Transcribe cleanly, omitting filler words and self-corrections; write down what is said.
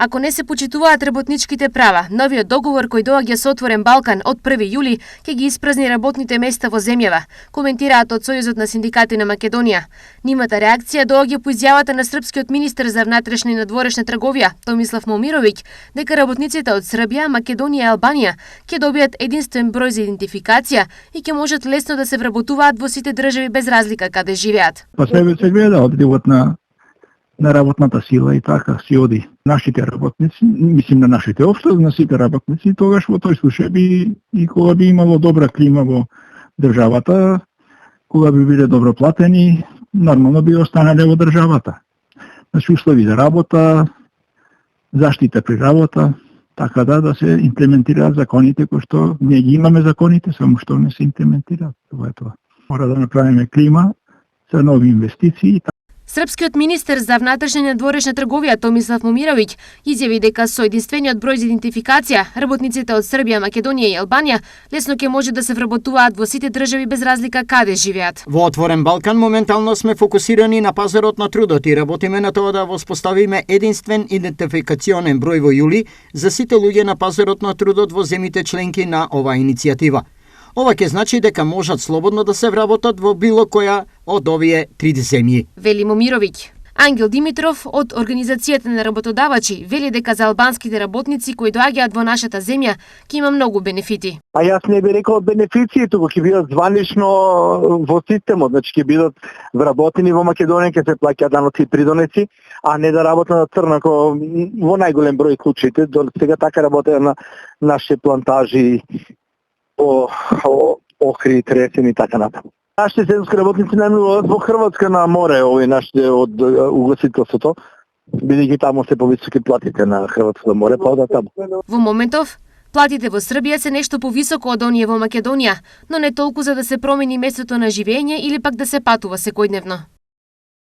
Ако не се почитуваат работничките права, новиот договор кој доаѓа со Отворен Балкан од 1 јули ќе ги испразни работните места во земјава, коментираат од Сојузот на синдикати на Македонија. Нимата реакција доаѓа по изјавата на српскиот министер за внатрешна и надворешна трговија Томислав Момировиќ дека работниците од Србија, Македонија и Албанија ќе добијат единствен број за идентификација и ќе можат лесно да се вработуваат во сите држави без разлика каде живеат. Па се гледа одливот на работната сила и така си оди нашите работници, мислим на нашите општества, на сите работници, тогаш во тој случај би и кога би имало добра клима во државата, кога би биле добро платени, нормално би останале во државата. Значи услови за работа, заштита при работа, така да се имплементираат законите кои што ние ги имаме законите, само што не се имплементираат. Това е тоа. Мора да направиме клима за нови инвестиции. Српскиот министер за внатрешна и надворешна трговија Томислав Момировиќ изјави дека со единствениот број за идентификација работниците од Србија, Македонија и Албанија лесно ќе може да се вработуваат во сите држави без разлика каде живеат. Во Отворен Балкан моментално сме фокусирани на пазарот на трудот и работиме на тоа да воспоставиме единствен идентификационен број во јули за сите луѓе на пазарот на трудот во земјите членки на оваа иницијатива. Ова ќе значи дека можат слободно да се вработат во било која од овие три земји. Вели Момировиќ. Ангел Димитров од Организацијата на работодавачи вели дека за албанските работници кои доаѓаат во нашата земја ќе има многу бенефити. А јас не би рекол бенефиции, туку ќе бидат званично во системот, значи ќе бидат вработени во Македонија, ќе се плаќаат даноци и придонеци, а не да работат на црно во најголем број случаите. До сега така работеа на нашите плантажи, охри, тресен и така натаму. Нашите сезонски работници најмногу во Хрватска на море, овие нашите од угостителството, бидејќи таму се повисоки платите на Хрватското море, па одат таму. Во моментов, платите во Србија се нешто повисоко од оние во Македонија, но не толку за да се промени местото на живење или пак да се патува секојдневно.